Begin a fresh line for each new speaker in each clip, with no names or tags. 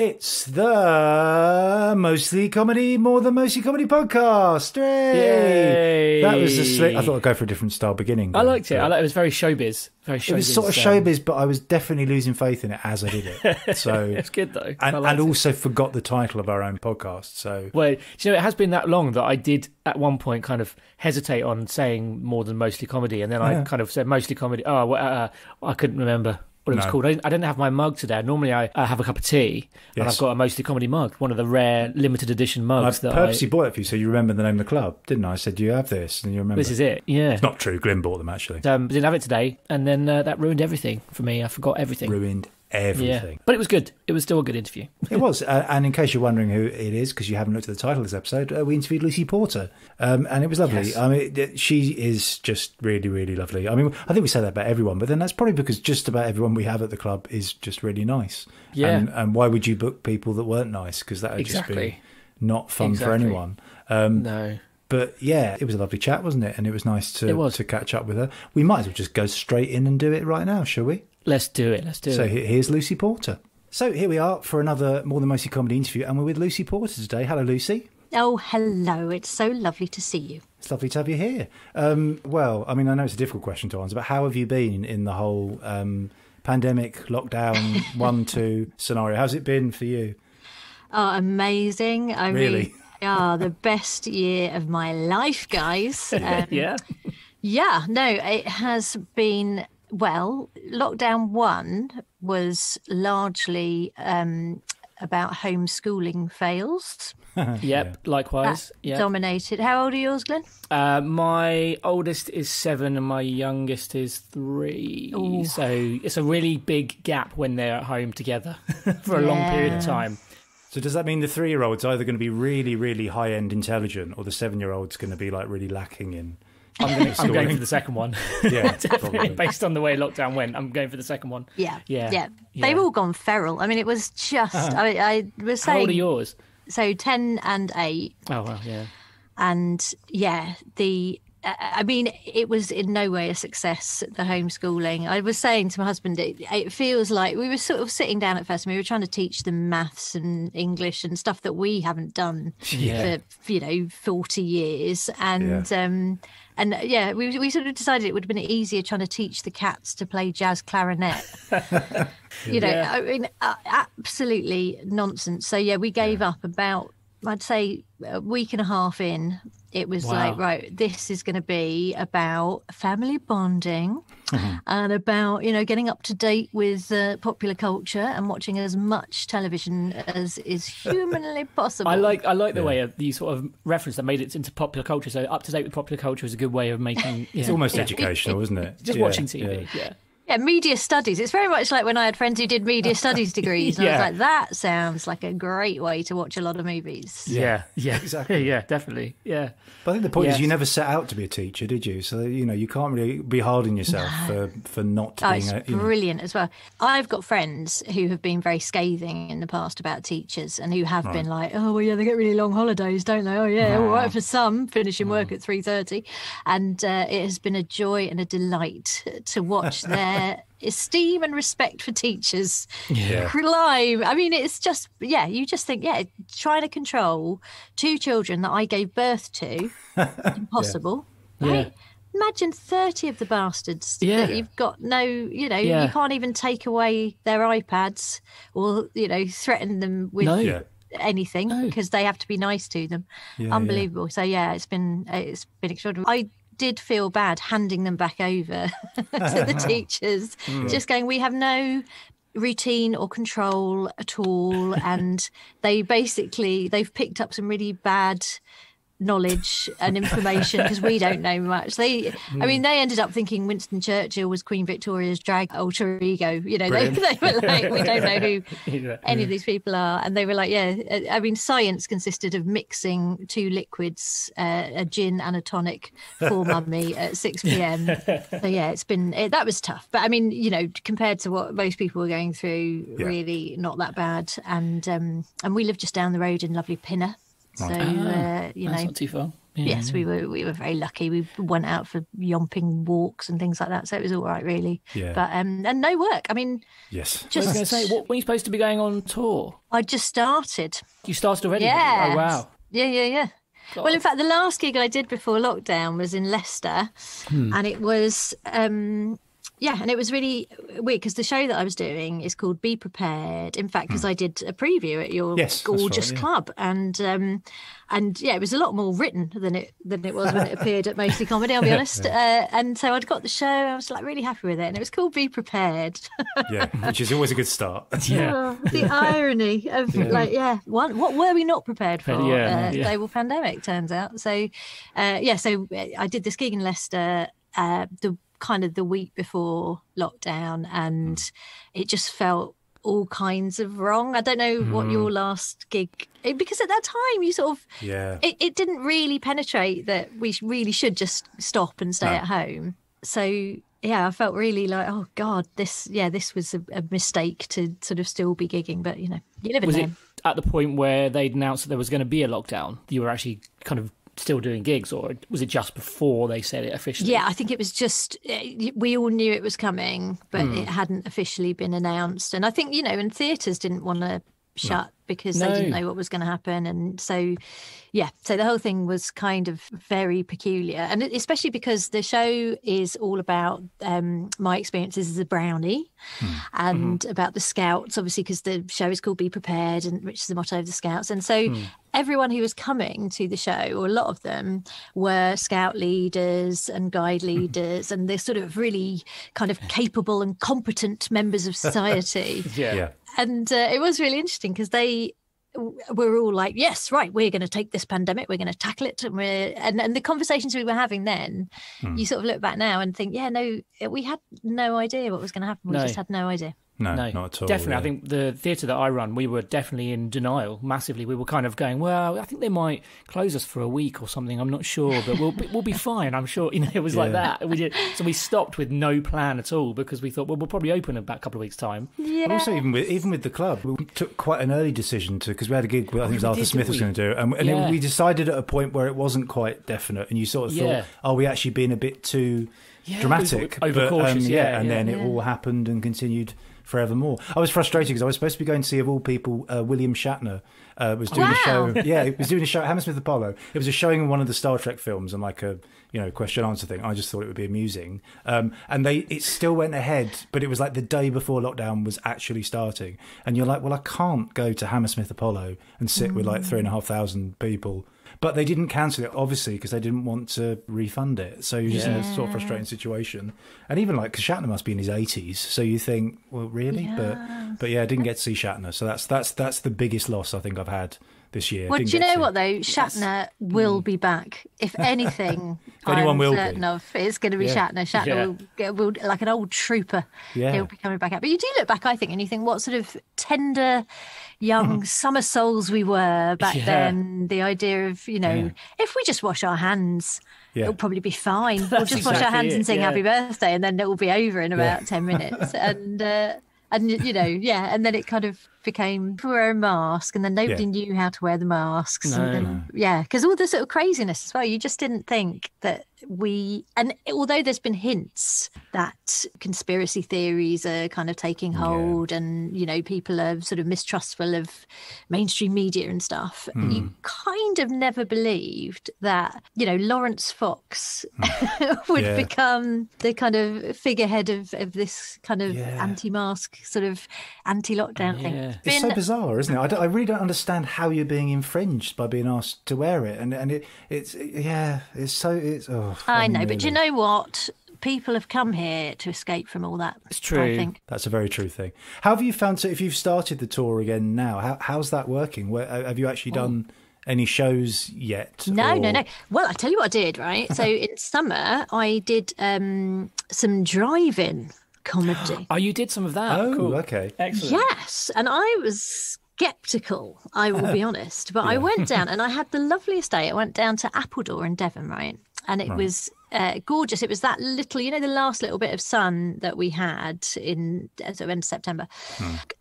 It's the Mostly Comedy, More Than Mostly Comedy podcast. Yay! That was a sweet. I thought I'd go for a different style beginning.
I liked it. It was very showbiz. It was
sort of showbiz, but I was definitely losing faith in it as I did it. So
it's good though.
And also forgot the title of our own podcast. So
well, it has been that long that I did at one point kind of hesitate on saying More Than Mostly Comedy, and then I kind of said Mostly Comedy. I couldn't remember what it was called. I didn't have my mug today. Normally I have a cup of tea, and I've got a Mostly Comedy mug, one of the rare limited edition mugs.
I purposely bought it for you so you remember the name of the club, didn't I? I said, you have this, and you remember.
This is it, yeah.
It's not true. Glyn bought them, actually.
Didn't have it today, and then that ruined everything for me. I forgot everything.
Ruined everything.
Yeah. But it was good. It was still a good interview.
It was. And in case you're wondering who it is, because you haven't looked at the title of this episode, we interviewed Lucy Porter. And it was lovely. Yes. I mean, she is just really, really lovely. I mean, I think we say that about everyone, but then that's probably because just about everyone we have at the club is just really nice. Yeah. And why would you book people that weren't nice? Because that would just be not fun for anyone.
No.
But yeah, it was a lovely chat, wasn't it? And it was nice to catch up with her. We might as well just go straight in and do it right now, shall we?
Let's do it.
So here's Lucy Porter. So here we are for another More Than Mostly Comedy interview, and we're with Lucy Porter today. Hello, Lucy.
Oh, hello. It's so lovely to see you.
It's lovely to have you here. Well, I mean, I know it's a difficult question to answer, but how have you been in the whole pandemic, lockdown, 1-2 scenario? How's it been for you?
Oh, amazing. I
really?
The best year of my life, guys.
Yeah?
Yeah, no, it has been... Well, lockdown 1 was largely about homeschooling fails.
Yep, likewise.
That dominated. How old are yours, Glyn?
My oldest is 7 and my youngest is 3. Ooh. So it's a really big gap when they're at home together for a long period of time.
So does that mean the 3-year-old's either going to be really, really high-end intelligent, or the 7-year-old's going to be like really lacking in...
I'm going for the second one.
Yeah,
definitely. Based on the way lockdown went, I'm going for the second one.
Yeah. They've all gone feral. I mean, it was just... I was saying...
How old are yours?
So 10 and 8.
Oh, well, yeah.
And, yeah, I mean, it was in no way a success, the homeschooling. I was saying to my husband, it feels like we were sort of sitting down at first and we were trying to teach them maths and English and stuff that we haven't done for, 40 years. And we sort of decided it would have been easier trying to teach the cats to play jazz clarinet. I mean, absolutely nonsense. So, we gave up about, I'd say, a week and a half in. It was like, right, this is going to be about family bonding and about, getting up to date with popular culture and watching as much television as is humanly possible.
I like the way you sort of reference that made it into popular culture. So up to date with popular culture is a good way of making...
It's almost educational, isn't it?
Just watching TV,
Yeah, media studies. It's very much like when I had friends who did media studies degrees. And I was like, that sounds like a great way to watch a lot of movies.
Yeah, exactly. Yeah, definitely. Yeah.
But I think the point is you never set out to be a teacher, did you? So, you can't really be hard on yourself for not being
it's brilliant as well. I've got friends who have been very scathing in the past about teachers and who have been like, oh, well, they get really long holidays, don't they? Oh, yeah, all right for some, finishing work at 3:30. And it has been a joy and a delight to watch their esteem and respect for teachers climb. I mean, it's just, you just think, trying to control 2 children that I gave birth to, impossible, right? Imagine 30 of the bastards that you've got you can't even take away their iPads or, threaten them with anything because they have to be nice to them. Unbelievable. So, it's been extraordinary. I did feel bad handing them back over to the teachers, just going, we have no routine or control at all, and they've picked up some really bad knowledge and information because we don't know much. They ended up thinking Winston Churchill was Queen Victoria's drag alter ego. They were like, we don't know who any of these people are, and they were like, science consisted of mixing 2 liquids, a gin and a tonic for mummy at 6 p.m. So it's been that was tough, but I mean, compared to what most people were going through, really not that bad. And we live just down the road in lovely Pinner. So,
that's not too far.
yes, we were very lucky. We went out for yomping walks and things like that, so it was all right, really.
Yeah.
But and no work. I mean,
yes.
I was going to say, what were you supposed to be going on tour?
I just started.
You started already?
Yeah.
Oh wow.
Yeah.
God.
Well, in fact, the last gig I did before lockdown was in Leicester, and it was. And it was really weird because the show that I was doing is called Be Prepared. In fact, because I did a preview at your gorgeous club, and it was a lot more written than it was when it appeared at Mostly Comedy. I'll be honest. And so I'd got the show. I was like really happy with it, and it was called Be Prepared.
Yeah, which is always a good start.
The irony of what were we not prepared for? Global pandemic, turns out. So so I did this gig in Leicester. The week before lockdown, and it just felt all kinds of wrong. I don't know what your last gig, because at that time you sort of it didn't really penetrate that we really should just stop and stay at home. So I felt really like, oh God, this was a mistake to sort of still be gigging, but you live and learn.
Was it at the point where they'd announced that there was going to be a lockdown, you were actually kind of still doing gigs, or was it just before they said it officially?
Yeah, I think it was just, we all knew it was coming, but it hadn't officially been announced. And I think, and theatres didn't want to shut because they didn't know what was going to happen. And so the whole thing was kind of very peculiar. And especially because the show is all about my experiences as a brownie and about the Scouts, obviously, because the show is called Be Prepared, and which is the motto of the Scouts. And so everyone who was coming to the show, or a lot of them, were Scout leaders and guide leaders, and they're sort of really kind of capable and competent members of society. And it was really interesting because they were all like, yes, right, we're going to take this pandemic, we're going to tackle it. And the conversations we were having then, you sort of look back now and think, we had no idea what was going to happen. We just had no idea.
No, not at all.
Definitely. I think the theatre that I run, we were definitely in denial massively. We were kind of going, well, I think they might close us for a week or something. I'm not sure, but we'll be fine. I'm sure. It was like that. So we stopped with no plan at all because we thought, well, we'll probably open in about a couple of weeks' time.
Yeah.
But also, even with the club, we took quite an early decision because we had a gig. I think it was Arthur Smith was going to do, and we decided at a point where it wasn't quite definite, and you sort of thought, are we actually being a bit too dramatic?
Overcautious,
then it all happened and continued forevermore. I was frustrated because I was supposed to be going to see, of all people, William Shatner was doing a show. Yeah, he was doing a show at Hammersmith Apollo. It was a showing of one of the Star Trek films and like a question answer thing. I just thought it would be amusing. And it still went ahead, but it was like the day before lockdown was actually starting. And you're like, well, I can't go to Hammersmith Apollo and sit with like 3,500 people. But they didn't cancel it, obviously, because they didn't want to refund it. So you're just in a sort of frustrating situation. And even like, because Shatner must be in his 80s, so you think, well, really?
Yeah.
But I didn't get to see Shatner. So that's the biggest loss I think I've had this year.
Well, do you know what though? Shatner will be back. If anything,
anyone will
certain of it's going to be Shatner. Shatner will, like an old trooper.
Yeah.
He'll be coming back out. But you do look back, I think, and you think, what sort of tender young summer souls we were back then. The idea of, if we just wash our hands, it'll probably be fine. We'll just wash our hands and sing happy birthday, and then it will be over in about 10 minutes. And then it kind of became wear a mask, and then nobody knew how to wear the masks. Because all this sort of craziness as well, you just didn't think that and although there's been hints that conspiracy theories are kind of taking hold and people are sort of mistrustful of mainstream media and stuff, you kind of never believed that Lawrence Fox would become the kind of figurehead of this kind of anti-mask sort of anti-lockdown thing.
It's so bizarre, isn't it? I really don't understand how you're being infringed by being asked to wear it, and it's
I know, but you know what? People have come here to escape from all that.
It's true.
I think
that's a very true thing. How have you found? So, if you've started the tour again now, how's that working? Have you actually done any shows yet?
No. Well, I tell you what I did. Right, so in summer I did some drive-in comedy.
Oh, you did some of that?
Oh,
cool.
Okay,
excellent.
Yes, and I was skeptical, I will be honest, but I went down and I had the loveliest day. I went down to Appledore in Devon, right? and it was gorgeous. It was that little, the last little bit of sun that we had in sort of end of September.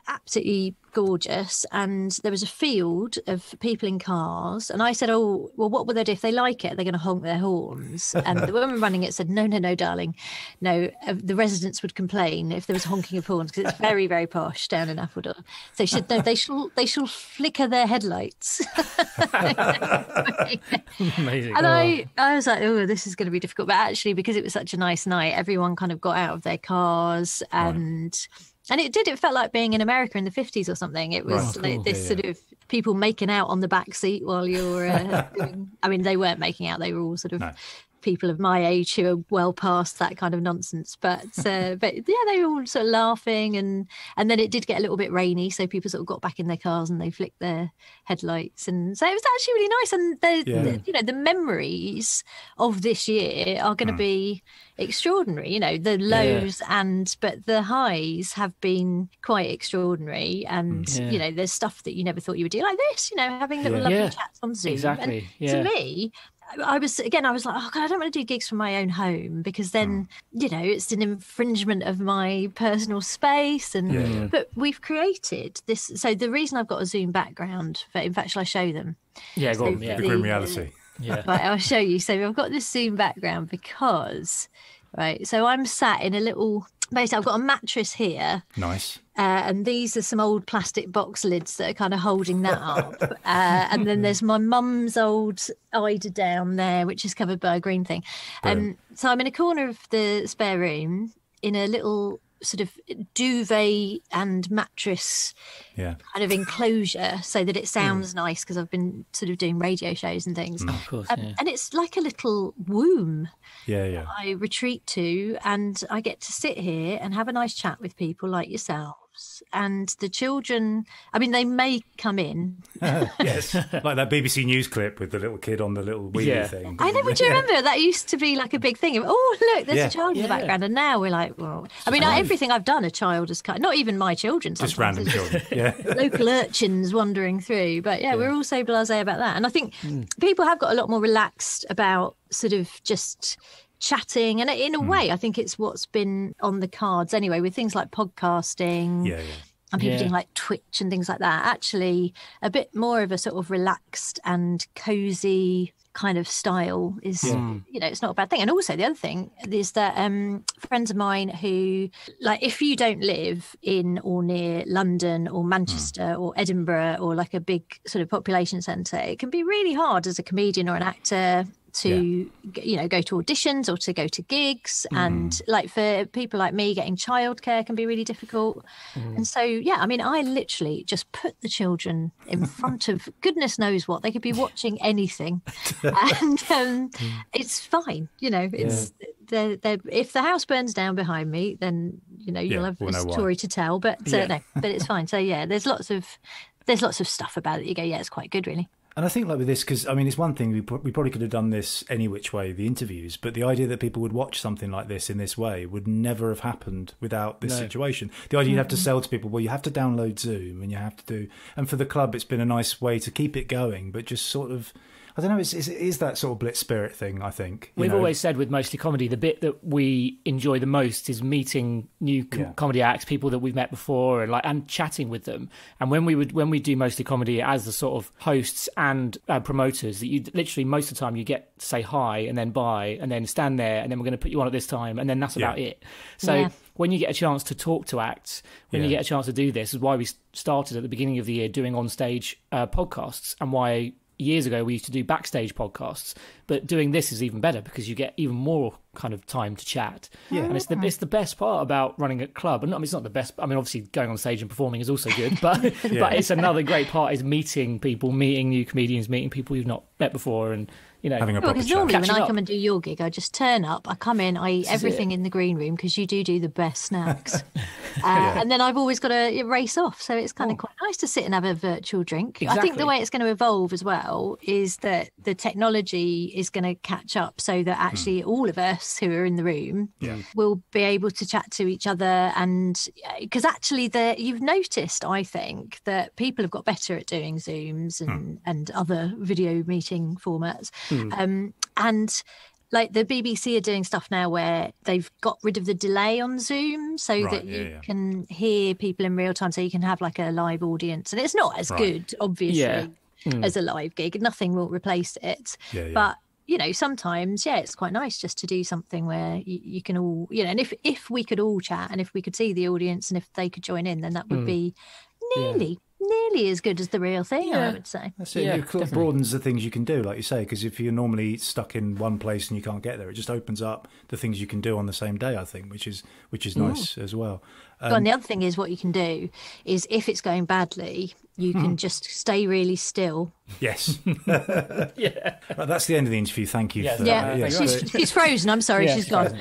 Absolutely gorgeous. And there was a field of people in cars, and I said, oh, well, what will they do if they like it? They're going to honk their horns. And the woman running it said, no, darling, no, the residents would complain if there was honking of horns, because it's very, very posh down in Appledore. So she said, no, they shall flicker their headlights.
Amazing.
And I was like, oh, this is going to be difficult. But actually, because it was such a nice night, everyone kind of got out of their cars, and it felt like being in America in the 50s or something. It was this sort of people making out on the back seat while you're doing, I mean, they weren't making out, they were all sort of people of my age who are well past that kind of nonsense, but yeah, they were all sort of laughing, and then it did get a little bit rainy, so people sort of got back in their cars and they flicked their headlights, and so it was actually really nice. And the memories of this year are going to be extraordinary, the lows but the highs have been quite extraordinary, and there's stuff that you never thought you would do, like this, having little lovely chats on Zoom.
Exactly.
And to me, I was like, oh God, I don't want to do gigs from my own home, because then, it's an infringement of my personal space. And but we've created this. So the reason I've got a Zoom background, in fact, shall I show them?
Yeah, go on.
The grim reality.
Yeah.
Right, I'll show you. So I've got this Zoom background because, so I'm sat in a little, basically I've got a mattress here.
Nice.
And these are some old plastic box lids that are kind of holding that up. And then there's my mum's old eider down there, which is covered by a green thing. So I'm in a corner of the spare room in a little sort of duvet and mattress kind of enclosure, so that it sounds nice, because I've been sort of doing radio shows and things.
Of course,
and it's like a little womb. I retreat to, and I get to sit here and have a nice chat with people like yourselves. And the children, I mean, they may come in.
Yes, like that BBC News clip with the little kid on the little wheelie thing.
I know, but do you remember? That used to be like a big thing. Oh, look, there's a child in the background. And now we're like, well, I mean, everything I've done, a child has cut. Not even my children.
Just random children,
local urchins wandering through. But we're all so blasé about that. And I think people have got a lot more relaxed about sort of just chatting, and in a way I think it's what's been on the cards anyway, with things like podcasting and people doing like Twitch and things like that. Actually, a bit more of a sort of relaxed and cozy kind of style is it's not a bad thing. And also the other thing is that friends of mine who, like, if you don't live in or near London or Manchester or Edinburgh or like a big sort of population centre, it can be really hard as a comedian or an actor to go to auditions or to go to gigs, and like for people like me, getting childcare can be really difficult. And so I mean, I literally just put the children in front of goodness knows what. They could be watching anything, and it's fine. It's if the house burns down behind me, then you'll have a story to tell. But no, but it's fine. So there's lots of stuff about it. You go, it's quite good, really.
And I think like with this, because I mean, it's one thing, we probably could have done this any which way, the interviews, but the idea that people would watch something like this in this way would never have happened without this situation. The idea you'd have to sell to people, well, you have to download Zoom and you have to do, and for the club, it's been a nice way to keep it going, but just sort of, I don't know, it is that sort of blitz spirit thing, I think.
We've always said with Mostly Comedy, the bit that we enjoy the most is meeting new comedy acts, people that we've met before, and chatting with them. And when we do Mostly Comedy as the sort of hosts and promoters, that you literally most of the time you get to say hi and then bye and then stand there and then we're going to put you on at this time and then that's about it. So when you get a chance to talk to acts, when you get a chance to do this, is why we started at the beginning of the year doing on-stage podcasts, and why years ago we used to do backstage podcasts, but doing this is even better because you get even more kind of time to chat. And it's the best part about running a club. And I mean, it's not the best, I mean, obviously going on stage and performing is also good, but but it's another great part is meeting people, meeting new comedians, meeting people you've not met before, and
having a proper
because
chat.
normally when I come and do your gig, I just turn up, I come in, I eat everything in the green room because you do the best snacks. And then I've always got to race off. So it's kind of quite nice to sit and have a virtual drink.
Exactly.
I think the way it's going to evolve as well is that the technology is going to catch up, so that actually all of us who are in the room will be able to chat to each other. And because actually you've noticed, I think, that people have got better at doing Zooms and other video meeting formats. And like the BBC are doing stuff now where they've got rid of the delay on Zoom so that you can hear people in real time, so you can have like a live audience. And it's not as good, obviously, as a live gig. Nothing will replace it. But sometimes, it's quite nice just to do something where you can all, and if we could all chat and if we could see the audience and if they could join in, then that would be nearly as good as the real thing, I would say.
That's it. It broadens the things you can do, like you say, because if you're normally stuck in one place and you can't get there, it just opens up the things you can do on the same day, I think, which is nice as well.
And the other thing is, what you can do is, if it's going badly, you can just stay really still.
Yes. Right, that's the end of the interview. Thank you.
She's frozen. I'm sorry, she's gone.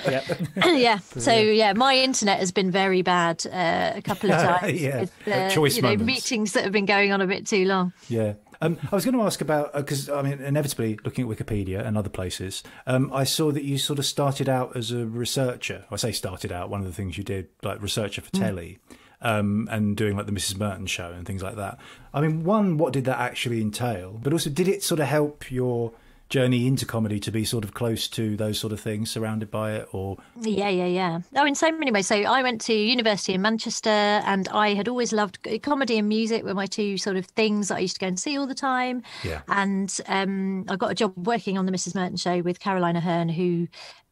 So my internet has been very bad a couple of times. With
choice moments.
Meetings that have been going on a bit too long.
Yeah. I was going to ask about, because inevitably looking at Wikipedia and other places, I saw that you sort of started out as a researcher. I say started out, one of the things you did, like researcher for telly, and doing like the Mrs. Merton show and things like that. I mean, one, what did that actually entail? But also, did it sort of help your journey into comedy to be sort of close to those sort of things, surrounded by it? Or
oh, in so many ways. So I went to university in Manchester, and I had always loved comedy and music, were my two sort of things that I used to go and see all the time. And I got a job working on the Mrs. Merton show with Caroline Aherne, who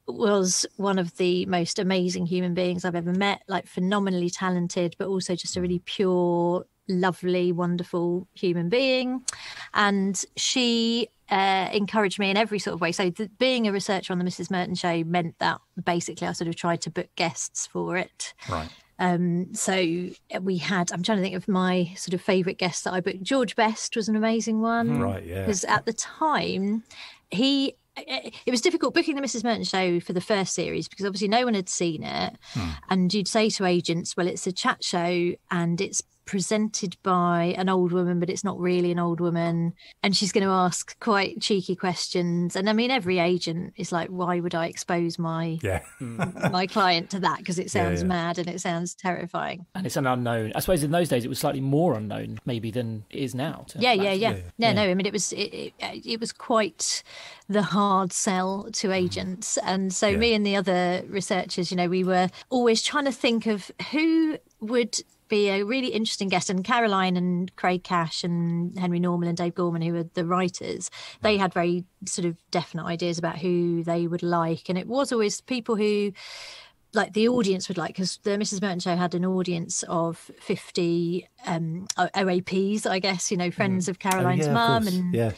was one of the most amazing human beings I've ever met, like phenomenally talented, but also just a really pure, lovely, wonderful human being. And she encouraged me in every sort of way. So being a researcher on the Mrs. Merton show meant that basically I sort of tried to book guests for it.
Right.
So we had, I'm trying to think of my sort of favourite guests that I booked. George Best was an amazing one.
Right, yeah.
Because at the time, it was difficult booking the Mrs. Merton show for the first series, because obviously no one had seen it. And you'd say to agents, well, it's a chat show and it's presented by an old woman, but it's not really an old woman, and she's going to ask quite cheeky questions. And I mean, every agent is like, why would I expose my my client to that? Because it sounds mad and it sounds terrifying,
and it's an unknown. I suppose in those days it was slightly more unknown maybe than it is now.
No, I mean, it was quite the hard sell to agents. And so me and the other researchers, we were always trying to think of who would be a really interesting guest. And Caroline and Craig Cash and Henry Norman and Dave Gorman, who were the writers, they had very sort of definite ideas about who they would like. And it was always people who, like, the audience would like, because the Mrs. Merton show had an audience of 50 OAPs, I guess, friends of Caroline's mum. And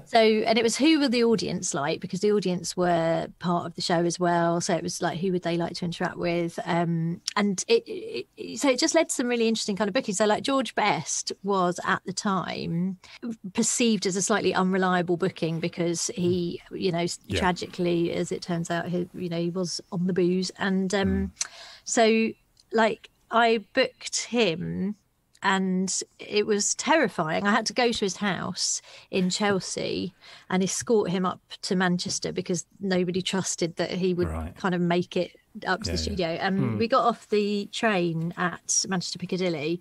so, and it was who were the audience like, because the audience were part of the show as well. So it was like, who would they like to interact with? And so it just led to some really interesting kind of bookings. So like George Best was at the time perceived as a slightly unreliable booking, because he, tragically, as it turns out, he was on the booze. And so like I booked him, and it was terrifying. I had to go to his house in Chelsea and escort him up to Manchester, because nobody trusted that he would kind of make it up to the studio. And we got off the train at Manchester Piccadilly,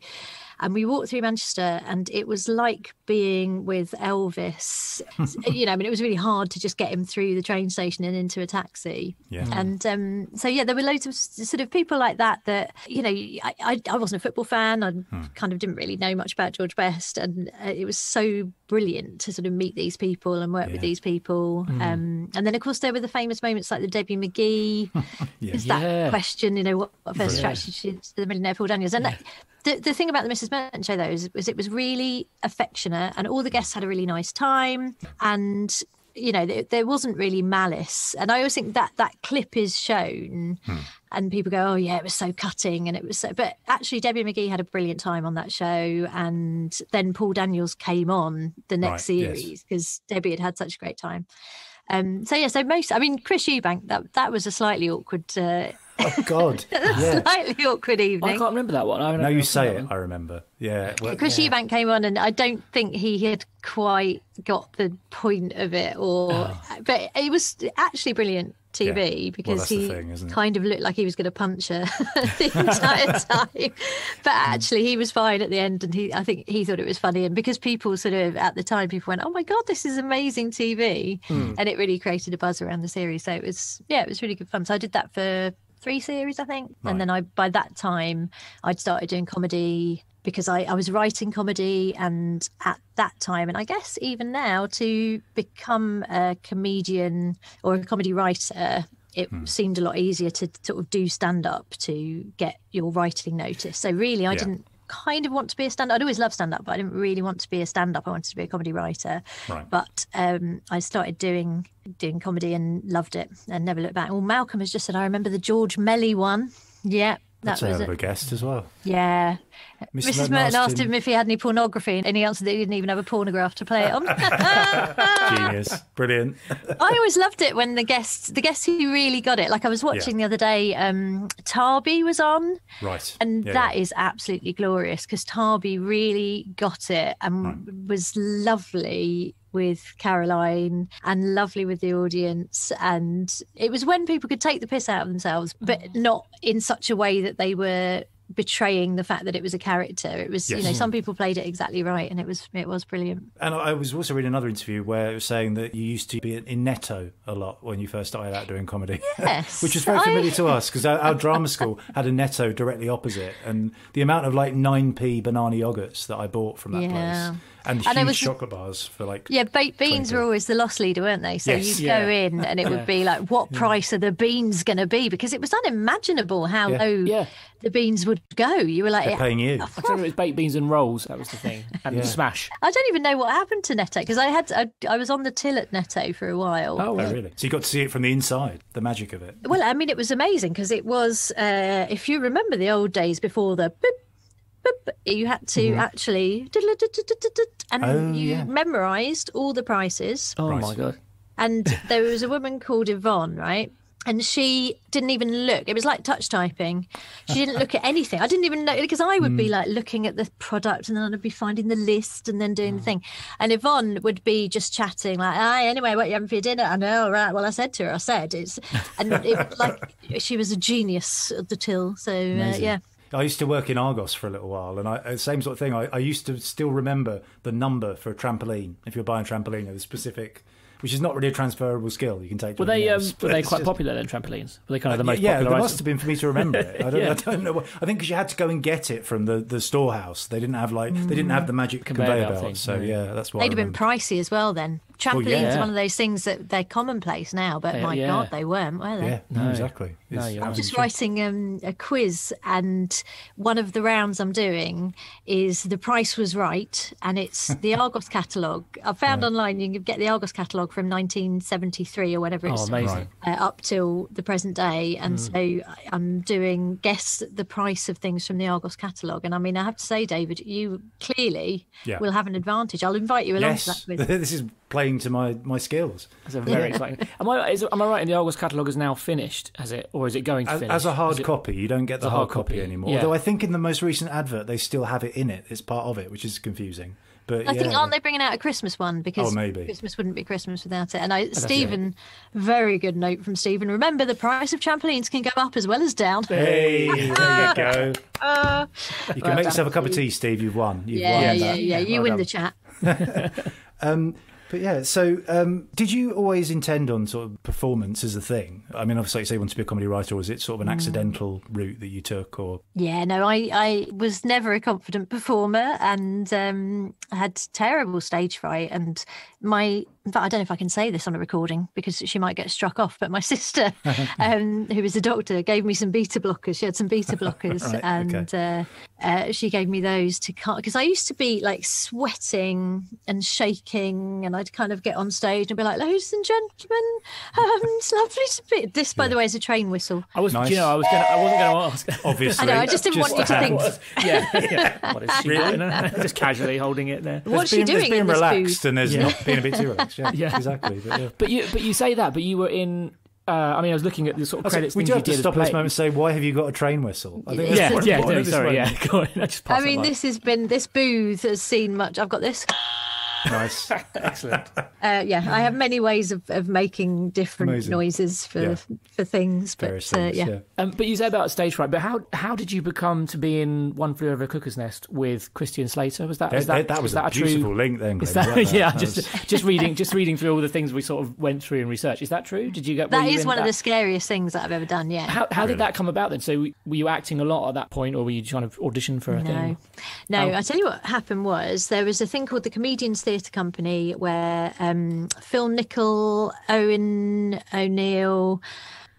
and we walked through Manchester, and it was like being with Elvis. It was really hard to just get him through the train station and into a taxi. And there were loads of sort of people like that I wasn't a football fan. I kind of didn't really know much about George Best, and it was so brilliant to sort of meet these people and work with these people. And then of course there were the famous moments like the Debbie McGee. That question, what first attracted you to the millionaire Paul Daniels. And the thing about the Mrs. Merton show, though, is it was really affectionate, and all the guests had a really nice time, and there wasn't really malice. And I always think that clip is shown and people go, oh yeah, it was so cutting, and it was so, but actually Debbie McGee had a brilliant time on that show. And then Paul Daniels came on the next series because Debbie had such a great time. So Chris Eubank, that was a slightly awkward
oh God!
Slightly awkward evening.
I can't remember that one.
No, you say it. I remember. Yeah.
Chris Eubank came on, and I don't think he had quite got the point of it, but it was actually brilliant TV because
that's
he
the thing, isn't it?
kind of looked like he was going to punch her the entire time. But actually, he was fine at the end, and I think he thought it was funny. And because people sort of at the time, people went, "Oh my God, this is amazing TV," and it really created a buzz around the series. So it was really good fun. So I did that for 3 series, I think, and then by that time I'd started doing comedy. Because I was writing comedy, and at that time, and I guess even now, to become a comedian or a comedy writer, it seemed a lot easier to sort of do stand-up to get your writing noticed. So really, I didn't kind of want to be a stand-up. I'd always loved stand-up, but I didn't really want to be a stand-up. I wanted to be a comedy writer.
Right.
But I started doing comedy and loved it and never looked back. Well, Malcolm has just said, I remember the George Melly one. Yeah.
That's a hell of a guest as well.
Yeah. Mrs. Merton asked him if he had any pornography, and he answered that he didn't even have a pornograph to play it on.
Genius. Brilliant.
I always loved it when the guests who really got it. Like I was watching the other day, Tarby was on.
Right.
And that is absolutely glorious because Tarby really got it and was lovely with Caroline and lovely with the audience, and it was when people could take the piss out of themselves, but not in such a way that they were betraying the fact that it was a character. It was, some people played it exactly right, and it was brilliant. And
I was also reading another interview where it was saying that you used to be in Netto a lot when you first started out doing comedy.
Yes.
Which was very familiar to us because our drama school had a Netto directly opposite, and the amount of 9p banana yogurts that I bought from that place. And huge chocolate bars for
baked beans were always the loss leader, weren't they? So you'd go in and it would be like, what price are the beans going to be? Because it was unimaginable how low the beans would go. You were like,
they're paying you.
I remember it was baked beans and rolls. That was the thing, and smash.
I don't even know what happened to Netto because I was on the till at Netto for a while.
Oh, really? So you got to see it from the inside, the magic of it.
Well, I mean, it was amazing because it was. If you remember the old days before the. You had to actually and you memorised all the prices.
Oh my God.
And there was a woman called Yvonne, right? And she didn't even look. It was like touch typing. She didn't look at anything. I didn't even know, because I would be looking at the product and then I'd be finding the list and then doing the thing. And Yvonne would be just chatting like, anyway, what are you having for your dinner? I know, right. Well, I said to her, she was a genius at the till. So,
I used to work in Argos for a little while, and same sort of thing. I used to still remember the number for a trampoline. If you're buying a trampoline, there's a specific, which is not really a transferable skill you can take.
Were they quite popular then, trampolines? Were they kind of the most popular?
Yeah, there must have been for me to remember it. I don't know. I think because you had to go and get it from the storehouse. They didn't have they didn't have the magic conveyor belt. So that's why.
They'd have been pricey as well then. Trampolines are one of those things that they're commonplace now, but my God, they weren't, were they?
Yeah, no, exactly.
I'm just writing a quiz, and one of the rounds I'm doing is The Price Was Right, and it's the Argos catalogue. I found online you can get the Argos catalogue from 1973 or whatever it's
amazing.
Up till the present day, and so I'm doing guess the price of things from the Argos catalogue. And I mean, I have to say, David, you clearly will have an advantage. I'll invite you along to that quiz.
This is playing to my skills.
That's a very exciting. Am I right in the Argos catalogue is now finished, has it, or is it going to finish?
As a hard copy, you don't get the hard copy anymore.
Yeah.
Although I think in the most recent advert they still have it in it. It's part of it, which is confusing. But
I think aren't they bringing out a Christmas one, because
maybe
Christmas wouldn't be Christmas without it. And Stephen, very good note from Stephen. Remember, the price of trampolines can go up as well as down.
Hey, there you go. You can make yourself a cup of tea, Steve. You've won. You've won.
You win the chat.
But yeah, so did you always intend on sort of performance as a thing? I mean, obviously, you say you want to be a comedy writer, or was it sort of an accidental route that you took? Or
yeah, no, I was never a confident performer, and I had terrible stage fright. And in fact, I don't know if I can say this on a recording because she might get struck off, but my sister, who is a doctor, gave me some beta blockers. She had some beta blockers, she gave me those to cut, because I used to be like sweating and shaking, and I'd kind of get on stage and be like, ladies and gentlemen, it's lovely to be. This, by the way, is a train whistle.
I wasn't going to ask.
Obviously.
I know, I just didn't want you to think.
What is she doing? Just casually holding it there.
What's she doing in this
relaxed, and there's not being a bit too relaxed. Yeah, exactly.
But you say that, but you were in. I mean, I was looking at the sort of credits.
We do have to stop this moment and say, why have you got a train whistle? I think
sorry. Go on.
This booth has seen much. I've got this.
Nice.
Excellent.
I have many ways of making different noises for things.
Various
But
things,
But you said about stage fright. But how did you become to be in One Flew Over a Cuckoo's Nest with Christian Slater? Was that
a beautiful link then?
Is that, just reading through all the things we sort of went through in research. Is that true? Did you get
that? Is one of the scariest things that I've ever done. Yeah.
How did that come about then? So were you acting a lot at that point, or were you trying to audition for a thing?
No. I tell you what happened was there was a thing called the Comedians Theatre Company where Phil Nichol, Owen O'Neill,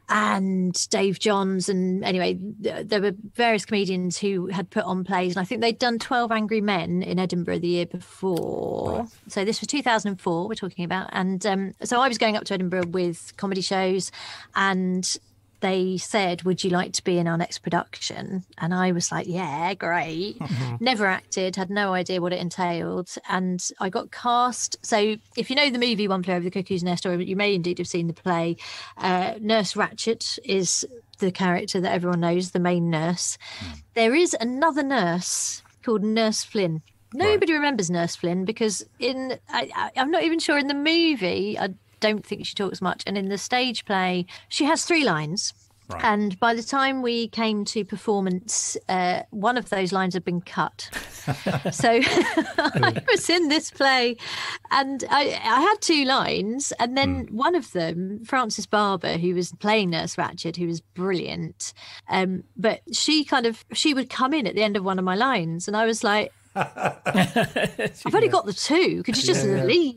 and Dave Johns, and anyway, there were various comedians who had put on plays, and I think they'd done 12 Angry Men in Edinburgh the year before. Right. So this was 2004 we're talking about, and so I was going up to Edinburgh with comedy shows, and they said, would you like to be in our next production? And I was like, yeah, great. Never acted, had no idea what it entailed. And I got cast. So if you know the movie One Flew Over the Cuckoo's Nest, or you may indeed have seen the play, Nurse Ratched is the character that everyone knows, the main nurse. There is another nurse called Nurse Flynn. Nobody remembers Nurse Flynn because I'm not even sure in the movie, I don't think she talks much, and in the stage play she has 3 lines. Right. And by the time we came to performance, one of those lines had been cut. So I was in this play, and I had 2 lines, and then one of them, Frances Barber, who was playing Nurse Ratched, who was brilliant, but she would come in at the end of one of my lines, and I was like, I've only got the 2. Could you just leave?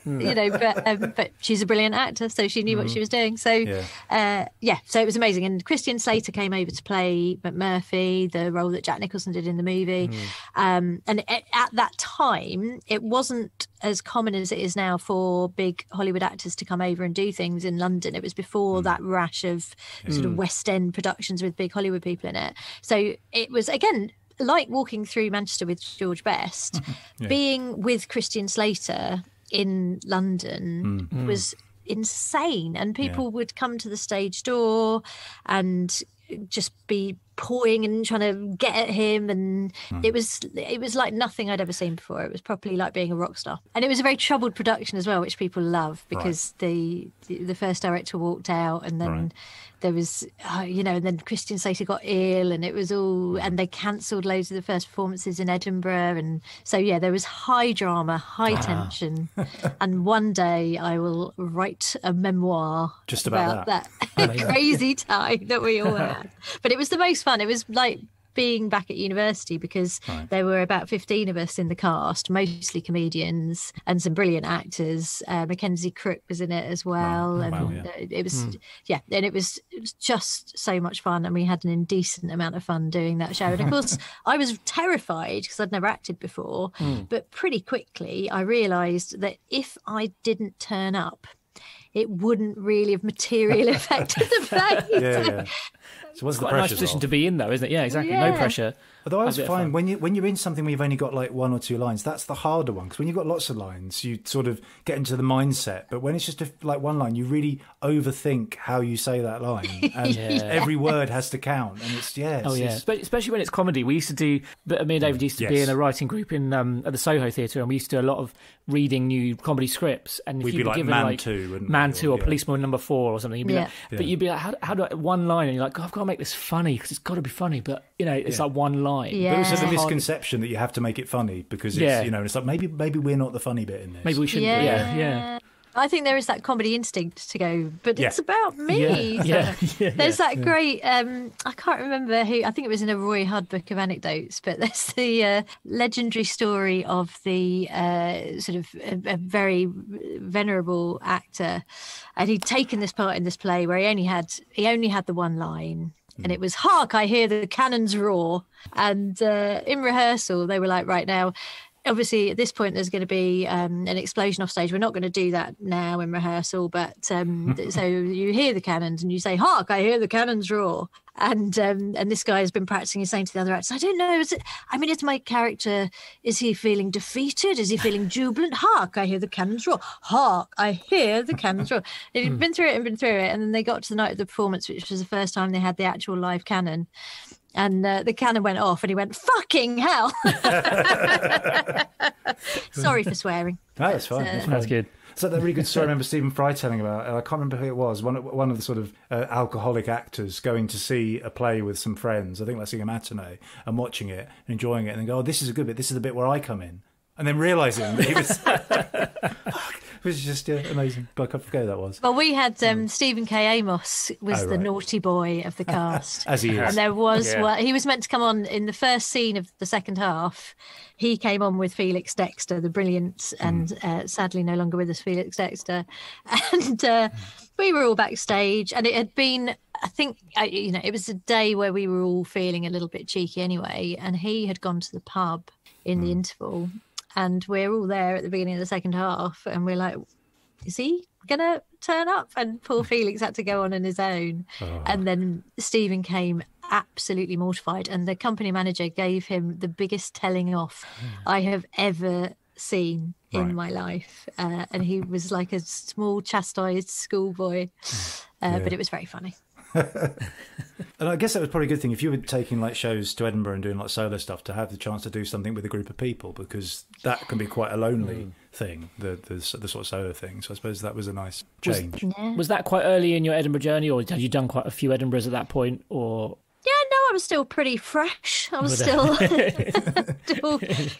But she's a brilliant actor, so she knew what she was doing. So so it was amazing. And Christian Slater came over to play McMurphy, the role that Jack Nicholson did in the movie. And at that time, it wasn't as common as it is now for big Hollywood actors to come over and do things in London. It was before that rash of sort of West End productions with big Hollywood people in it. So it was, again, like walking through Manchester with George Best, being with Christian Slater in London was insane, and people would come to the stage door and just be pawing and trying to get at him, and it was like nothing I'd ever seen before. It was properly like being a rock star, and it was a very troubled production as well, which people love because the first director walked out, and then there was and then Christian Slater got ill, and it was all, and they cancelled loads of the first performances in Edinburgh, and so there was high drama, high tension, and one day I will write a memoir
just about
that crazy time that we all had. But it was the most fun. It was like being back at university because there were about 15 of us in the cast, mostly comedians and some brilliant actors. Mackenzie Crook was in it as well. It was and it was just so much fun, and we had an indecent amount of fun doing that show. And of course I was terrified because I'd never acted before, but pretty quickly I realised that if I didn't turn up, it wouldn't really have materially affected the play.
So what's the
quite a nice position to be in, though, isn't it? Yeah, exactly. No pressure.
Although I was fine when you're in something where you've only got like 1 or 2 lines, that's the harder one, because when you've got lots of lines, you sort of get into the mindset. But when it's just like 1 line, you really overthink how you say that line, and every word has to count. And
especially when it's comedy. We used to do. Me and David used to be in a writing group in at the Soho Theatre, and we used to do a lot of reading new comedy scripts. And if
we'd
you'd
be like
given Man 2 or Policeman Number 4 or something, you'd be like, but you'd be like, how do I 1 line? And you're like, God, I've got to make this funny because it's got to be funny, but it's like 1 line.
But also the misconception that you have to make it funny because it's it's like maybe we're not the funny bit in this.
Maybe we shouldn't. Yeah.
I think there is that comedy instinct to go, but it's about me. There's that great, I can't remember who, I think it was in a Roy Hudd book of anecdotes, but there's the legendary story of the sort of a very venerable actor, and he'd taken this part in this play where he only had the 1 line. And it was, "Hark, I hear the cannons roar." And in rehearsal, they were like, right now, obviously at this point there's going to be an explosion off stage. We're not going to do that now in rehearsal, but so you hear the cannons and you say, "Hark, I hear the cannons roar." And this guy has been practicing. He's saying to the other actors, "I don't know. Is my character? Is he feeling defeated? Is he feeling jubilant? Hark, I hear the cannons roar. Hark, I hear the cannons roar." They'd been through it, and then they got to the night of the performance, which was the first time they had the actual live cannon. And the cannon went off, and he went, "Fucking hell!" Sorry for swearing.
No, that's fine.
That's good.
So that really good story I remember Stephen Fry telling about, and I can't remember who it was, one of the sort of alcoholic actors going to see a play with some friends, I think like seeing a matinee, and watching it, and enjoying it, and then go, oh, this is a good bit, this is the bit where I come in. And then realising that he was... It was just amazing. I can't forget who that was.
Well, we had Stephen K. Amos was the naughty boy of the cast.
As he is.
And there was, well, he was meant to come on in the first scene of the second half. He came on with Felix Dexter, the brilliant and sadly no longer with us, Felix Dexter. And we were all backstage, and it had been, I think, it was a day where we were all feeling a little bit cheeky anyway. And he had gone to the pub in the interval. And we're all there at the beginning of the second half, and we're like, is he going to turn up? And poor Felix had to go on his own. Oh. And then Stephen came absolutely mortified, and the company manager gave him the biggest telling off I have ever seen in my life. And he was like a small, chastised schoolboy. But it was very funny.
And I guess that was probably a good thing if you were taking like shows to Edinburgh and doing like solo stuff, to have the chance to do something with a group of people, because that can be quite a lonely thing, the sort of solo thing. So I suppose that was a nice change.
Was that quite early in your Edinburgh journey, or had you done quite a few Edinburghs at that point? Or
yeah, no, I was still pretty fresh. I was still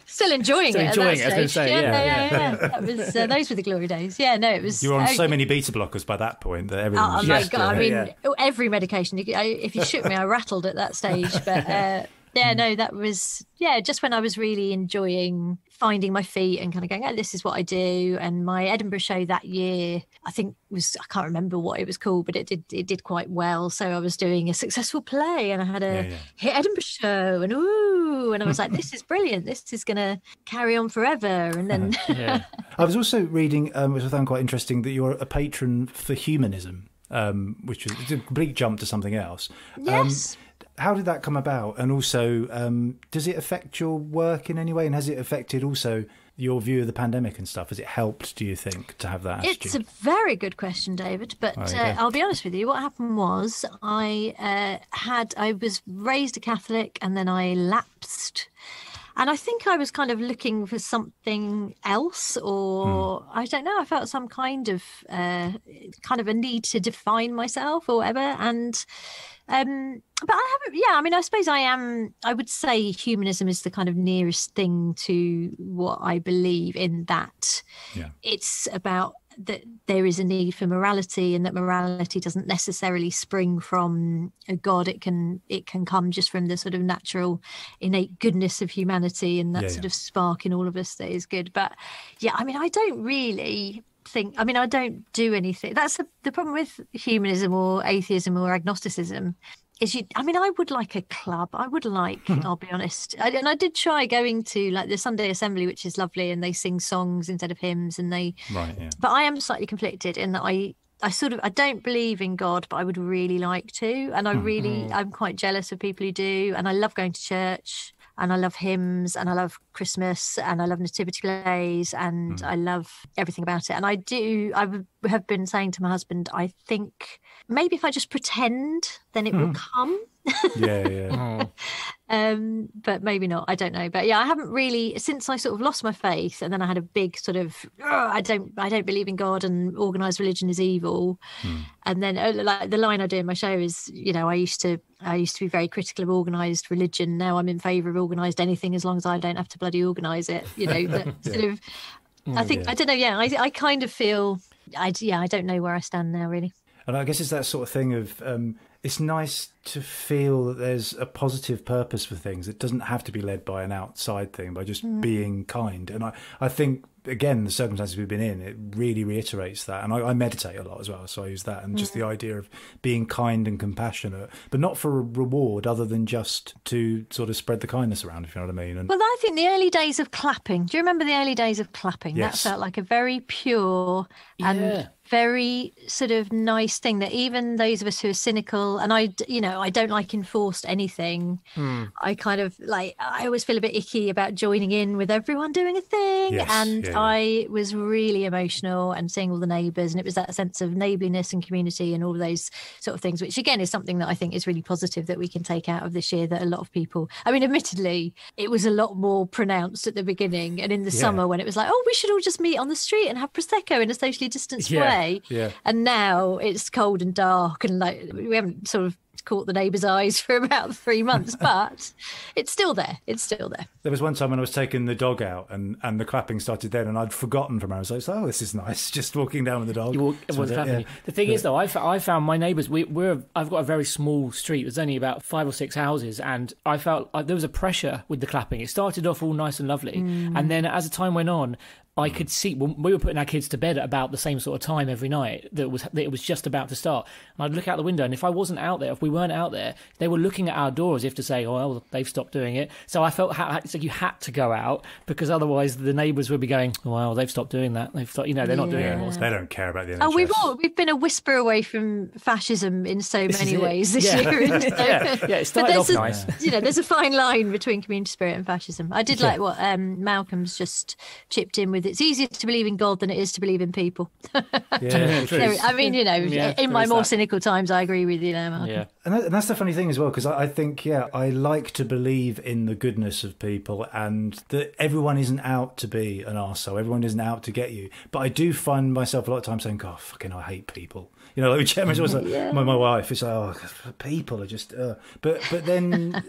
still enjoying it.
Enjoying it, I was going to say,
yeah. That was those were the glory days. Yeah, no, it was.
You were on so many beta blockers by that point that everything was
my God! I mean, every medication. If you shook me, I rattled at that stage. But no, that was just when I was really enjoying finding my feet and kind of going, oh, this is what I do. And my Edinburgh show that year, I think I can't remember what it was called, but it did quite well. So I was doing a successful play, and I had a hit Edinburgh show, and I was like, this is brilliant. This is going to carry on forever. And then
I was also reading, which I found quite interesting, that you're a patron for humanism, which is a complete jump to something else.
Yes.
How did that come about? And also, does it affect your work in any way? And has it affected also your view of the pandemic and stuff? Has it helped, do you think, to have that attitude?
It's a very good question, David. But I'll be honest with you. What happened was I was raised a Catholic, and then I lapsed. And I think I was kind of looking for something else, or I don't know. I felt some kind of a need to define myself or whatever. And but I haven't. Yeah, I mean, I suppose I am. I would say humanism is the kind of nearest thing to what I believe in. That it's about that there is a need for morality, and that morality doesn't necessarily spring from a God. It can come just from the sort of natural, innate goodness of humanity, and that sort of spark in all of us that is good. But I mean, I don't really think. I mean, I don't do anything. That's the problem with humanism or atheism or agnosticism. I would like a club. I would like, I'll be honest. And I did try going to like the Sunday Assembly, which is lovely, and they sing songs instead of hymns, and but I am slightly conflicted in that I don't believe in God, but I would really like to. And I'm quite jealous of people who do. And I love going to church, and I love hymns, and I love Christmas, and I love nativity plays, and I love everything about it. And I have been saying to my husband, I think maybe if I just pretend, then it will come. But maybe not. I don't know. But I haven't really, since I sort of lost my faith, and then I had a big sort of I don't believe in God, and organised religion is evil. And then like the line I do in my show is, I used to be very critical of organised religion. Now I'm in favour of organised anything as long as I don't have to bloody organise it. That sort of. I think I don't know. I kind of feel I don't know where I stand now really.
And I guess it's that sort of thing of it's nice to feel that there's a positive purpose for things. It doesn't have to be led by an outside thing, by just being kind. And I think, again, the circumstances we've been in, it really reiterates that. And I meditate a lot as well, so I use that. And just the idea of being kind and compassionate, but not for a reward other than just to sort of spread the kindness around, if you know what I mean.
Well, I think the early days of clapping, do you remember the early days of clapping?
Yes.
That felt like a very pure and very sort of nice thing that even those of us who are cynical, and I I don't like enforced anything. I kind of like, I always feel a bit icky about joining in with everyone doing a thing. I was really emotional and seeing all the neighbours, and it was that sense of neighbourliness and community and all of those sort of things, which again is something that I think is really positive that we can take out of this year, that a lot of people, I mean, admittedly, it was a lot more pronounced at the beginning and in the summer when it was like, oh, we should all just meet on the street and have Prosecco in a socially distanced way. And now it's cold and dark and like we haven't sort of caught the neighbours' eyes for about 3 months, but it's still there. There
was one time when I was taking the dog out and the clapping started then, and I'd forgotten from her. I was like, oh, this is nice, just walking down with the dog.
The thing is, though, I found my neighbours, I've got a very small street. There's only about 5 or 6 houses, and I felt there was a pressure with the clapping. It started off all nice and lovely, and then as the time went on, I could see when we were putting our kids to bed at about the same sort of time every night that it was just about to start. And I'd look out the window, and if I wasn't out there, if we weren't out there, they were looking at our door as if to say, "Oh, well, they've stopped doing it." So I felt it's like you had to go out because otherwise the neighbours would be going, "Oh, well, they've stopped doing that. They've stopped, they're not doing it anymore."
They don't care about the NHS.
We've been a whisper away from fascism in so many ways this year.
It started off nice.
There's a fine line between community spirit and fascism. I did like what Malcolm's just chipped in with. It's easier to believe in God than it is to believe in people. I mean, in my more cynical times, I agree with you there, Malcolm.
Yeah.
And that's the funny thing as well, because I think, I like to believe in the goodness of people and that everyone isn't out to be an arsehole. Everyone isn't out to get you. But I do find myself a lot of times saying, God, fucking, I hate people. Like Gemma's always like, my wife is like, oh, people are just... But then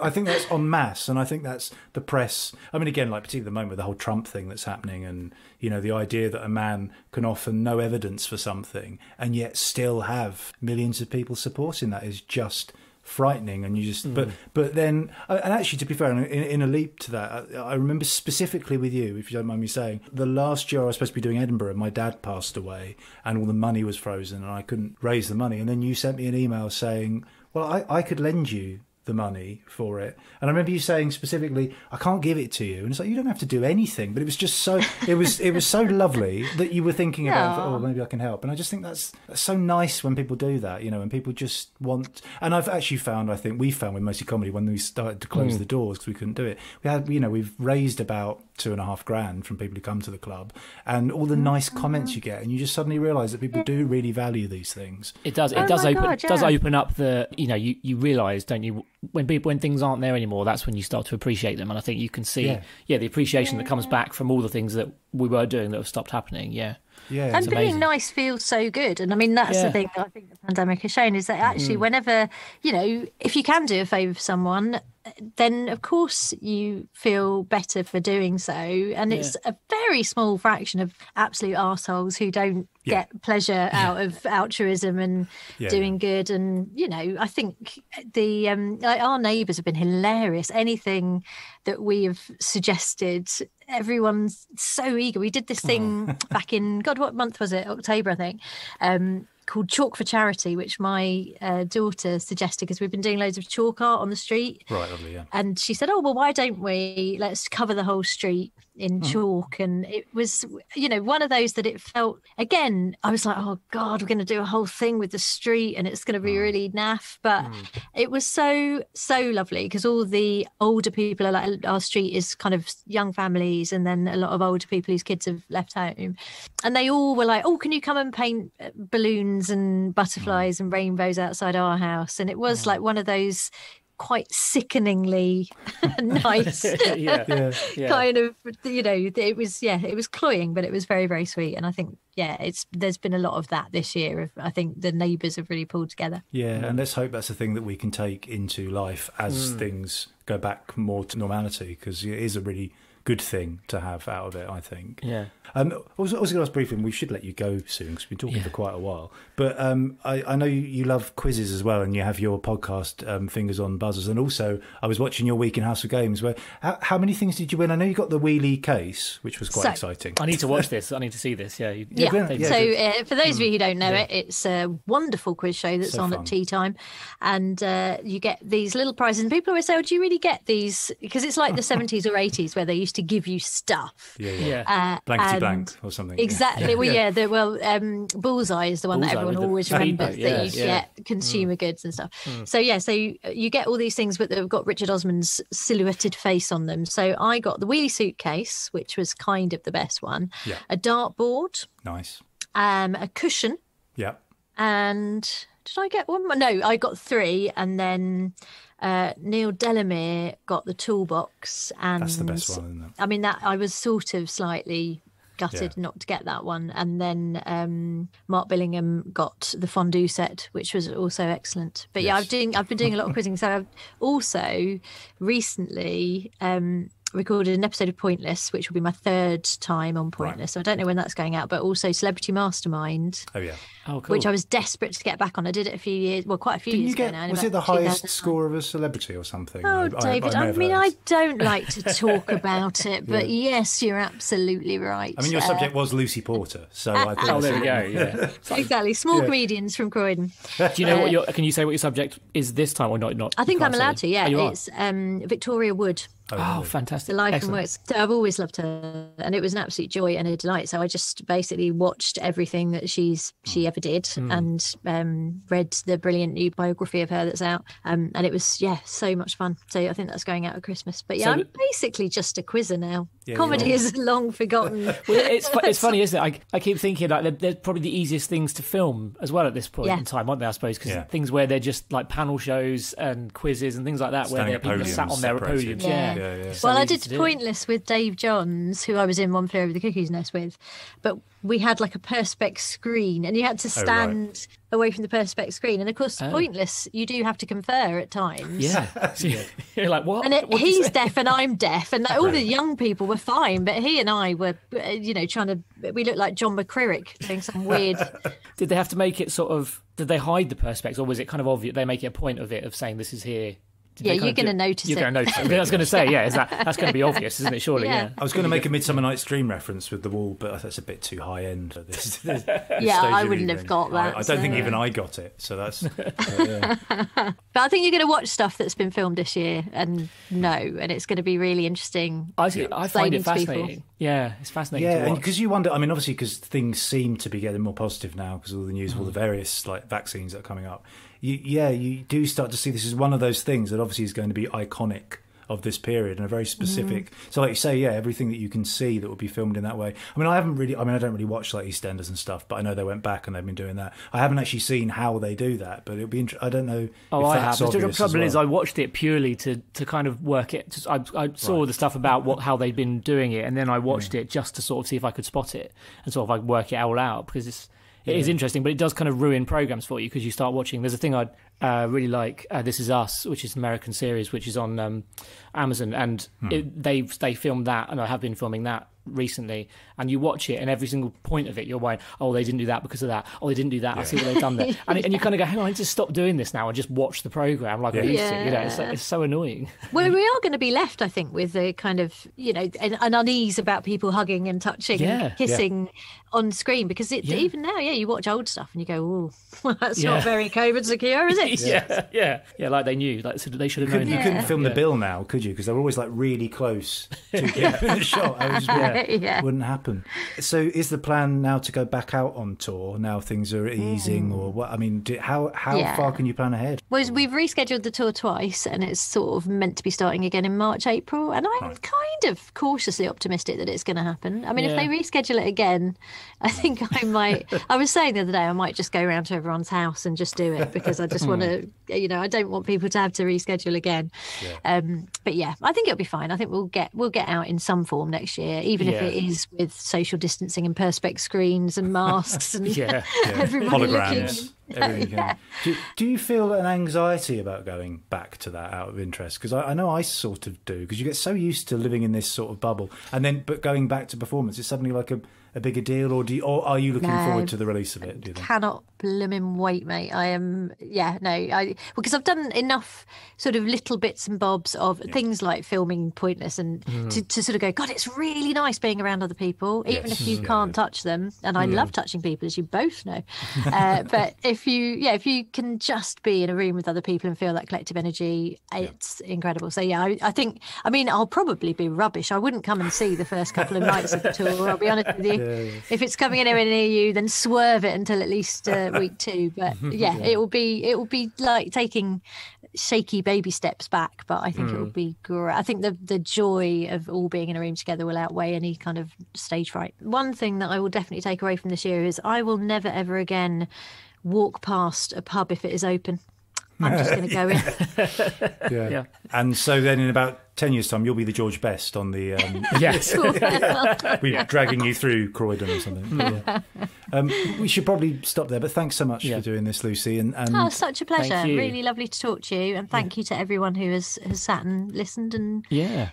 I think that's en masse, and I think that's the press. I mean, again, like particularly at the moment with the whole Trump thing that's happening, and the idea that a man can offer no evidence for something and yet still have millions of people supporting that is just frightening. And you just but then, and actually, to be fair, in a leap to that, I remember specifically with you, if you don't mind me saying, the last year I was supposed to be doing Edinburgh, my dad passed away and all the money was frozen and I couldn't raise the money, and then you sent me an email saying, well, I could lend you the money for it. And I remember you saying specifically, I can't give it to you. And it's like, you don't have to do anything. But it was just so, it was so lovely that you were thinking about, maybe I can help. And I just think that's so nice when people do that, when people just want. And I've actually found, I think we found with Mostly Comedy, when we started to close the doors because we couldn't do it, we had, we've raised about $2,500 from people who come to the club, and all the nice comments you get, and you just suddenly realise that people do really value these things.
It does. It does open up the. You realise, don't you, when things aren't there anymore, that's when you start to appreciate them, and I think you can see, the appreciation that comes back from all the things that we were doing that have stopped happening. Yeah,
and being nice feels so good, and I mean that's the thing that I think the pandemic has shown, is that actually whenever if you can do a favour for someone, then of course you feel better for doing so, and it's a very small fraction of absolute arseholes who don't get pleasure out of altruism and doing good. And I think the our neighbours have been hilarious. Anything that we have suggested, everyone's so eager. We did this thing back in what month was it? October, I think. Called Chalk for Charity, which my daughter suggested, because we've been doing loads of chalk art on the street.
Right, lovely, yeah.
And she said, well, why don't let's cover the whole street in chalk? And it was, one of those that it felt, again, I was like, oh God, we're going to do a whole thing with the street and it's going to be really naff. But it was so, so lovely, because all the older people are like, our street is kind of young families, and then a lot of older people whose kids have left home. And they all were like, oh, can you come and paint balloons and butterflies and rainbows outside our house? And it was like one of those quite sickeningly nice kind of, it was cloying, but it was very, very sweet. And I think there's been a lot of that this year. I think the neighbours have really pulled together.
And let's hope that's a thing that we can take into life as things go back more to normality, because it is a really good thing to have out of it, I think. I was going to ask briefly, and we should let you go soon because we've been talking for quite a while, but I know you love quizzes as well, and you have your podcast, Fingers on Buzzers, and also I was watching your week in House of Games, where how many things did you win? I know you got the wheelie case, which was quite exciting.
I need to watch this. I need to see this. So
for those of you who don't know it, it's a wonderful quiz show that's on at tea time, and you get these little prizes, and people always say, oh, do you really get these? Because it's like the 70s or 80s where they used used to give you stuff.
Blankety blank or something.
Exactly. Bullseye is the one that everyone always remembers, that you get consumer goods and stuff. So you get all these things, but they've got Richard Osman's silhouetted face on them. So I got the wheelie suitcase, which was kind of the best one, a dartboard,
nice,
a cushion, and did I get one more? No, I got 3, and then Neil Delamere got the toolbox, and
that's the best one, isn't it?
I mean, that I was sort of slightly gutted not to get that one, and then Mark Billingham got the fondue set, which was also excellent. But I've been doing a lot of quizzing, so I've also recently recorded an episode of Pointless, which will be my 3rd time on Pointless. So I don't know when that's going out, but also Celebrity Mastermind.
Cool.
Which I was desperate to get back on. I did it quite a few years ago now.
Was it the highest score of a celebrity or something?
Oh, David, I don't like to talk about it, but yes, you're absolutely right.
I mean, your subject was Lucy Porter, so I think
there we go.
Exactly, small comedians from Croydon.
Do you know can you say what your subject is this time or not?
I think I'm allowed to. Yeah, it's Victoria Wood.
Oh, fantastic.
The life and works. So I've always loved her, and it was an absolute joy and a delight. So I just basically watched everything that she ever did, and read the brilliant new biography of her that's out, and it was so much fun. So I think that's going out at Christmas. But I'm basically just a quizzer now. Comedy is long forgotten.
Well, it's funny, isn't it? I keep thinking like they're probably the easiest things to film as well at this point in time, aren't they? I suppose because things where they're just like panel shows and quizzes and things like that, where people are sat on their podiums.
Well, I did Pointless with Dave Johns, who I was in One Flew Over the Cuckoo's Nest with, but we had like a perspex screen, and you had to stand away from the perspex screen. And of course, Pointless, you do have to confer at times.
You're like, what?
And he's deaf and I'm deaf, and all the young people were fine, but he and I were, trying to. We looked like John McCririck doing some weird.
Did they have to make it sort of? Did they hide the perspex, or was it kind of obvious? They make it a point of it of saying this is here.
You're going to notice it.
You're going to notice it. I was going to say, that's going to be obvious, isn't it? Surely, I
was going to make a Midsummer Night's Dream reference with the wall, but that's a bit too high end for this.
I wouldn't have got that.
I don't think even I got it. So that's.
But I think you're going to watch stuff that's been filmed this year and it's going to be really interesting.
I find it fascinating. People. Yeah, it's fascinating.
Yeah, and because you wonder. I mean, obviously, because things seem to be getting more positive now because of all the news, all the various vaccines that are coming up. You do start to see this is one of those things that obviously is going to be iconic of this period and a very specific. So, like you say, everything that you can see that will be filmed in that way. I mean, I don't really watch like EastEnders and stuff, but I know they went back and they've been doing that. I haven't actually seen how they do that, but it'll be. I don't know.
I have. The trouble is, I watched it purely to kind of work it. I saw the stuff about how they'd been doing it, and then I watched it just to sort of see if I could spot it and sort of like work it all out because it is interesting, but it does kind of ruin programs for you because you start watching. There's a thing I really like, This Is Us, which is an American series, which is on Amazon, and they filmed that, and I have been filming that recently, and you watch it, and every single point of it, you're going, oh, they didn't do that because of that. Oh, they didn't do that. I see what they've done there. And you kind of go, hang on, I need to stop doing this now and just watch the program like I used to. It's so annoying.
Well, we are going to be left, I think, with a kind of, an unease about people hugging and touching and kissing on screen because even now, you watch old stuff and you go, oh, that's not very COVID secure, is it?
Yeah, like they knew. Like, so they should have known.
You couldn't film the bill now, could you? Because they were always like really close to the shot. Wouldn't happen. So is the plan now to go back out on tour now things are easing or what? I mean, how far can you plan ahead?
Well, we've rescheduled the tour twice and it's sort of meant to be starting again in March, April, and I'm kind of cautiously optimistic that it's going to happen. I mean, if they reschedule it again, I think I might. I was saying the other day I might just go around to everyone's house and just do it because I just want to, I don't want people to have to reschedule again. But I think it'll be fine. I think we'll get out in some form next year, even if it is with social distancing and perspex screens and masks and everybody
holograms. Everything. Do you feel an anxiety about going back to that out of interest? Because I know I sort of do, because you get so used to living in this sort of bubble, but going back to performance is suddenly like a bigger deal, or are you looking forward to the release of it? Do you think?
Cannot blooming wait, mate. I am, because I've done enough sort of little bits and bobs of things like filming Pointless and to sort of go, God, it's really nice being around other people, even if you can't touch them. And I love touching people, as you both know. But if if you can just be in a room with other people and feel that collective energy, it's incredible. So I think, I'll probably be rubbish. I wouldn't come and see the first couple of nights of the tour. I'll be honest with you. If it's coming anywhere near you, then swerve it until at least week 2. But it will be like taking shaky baby steps back, but I think it will be great. I think the joy of all being in a room together will outweigh any kind of stage fright. One thing that I will definitely take away from this year is I will never ever again walk past a pub if it is open. I'm just going to go in.
Yeah. And so then in about 10 years' time, you'll be the George Best on the...
Yes.
We're dragging you through Croydon or something. We should probably stop there, but thanks so much for doing this, Lucy. And
such a pleasure. Really lovely to talk to you. And thank you to everyone who has sat and listened and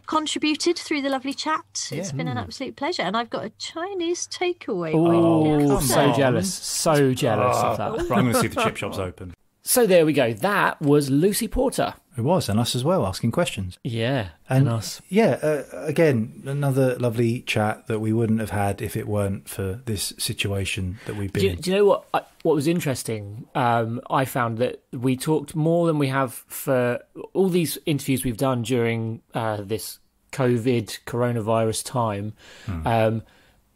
contributed through the lovely chat. It's been an absolute pleasure. And I've got a Chinese takeaway.
Oh, so jealous. So jealous of that.
Right, I'm going to see if the chip shop's open.
So there we go. That was Lucy Porter.
It was, and us as well, asking questions.
Yeah, and us.
Yeah, again, another lovely chat that we wouldn't have had if it weren't for this situation that we've been in.
Do you know what was interesting? I found that we talked more than we have for all these interviews we've done during this coronavirus time.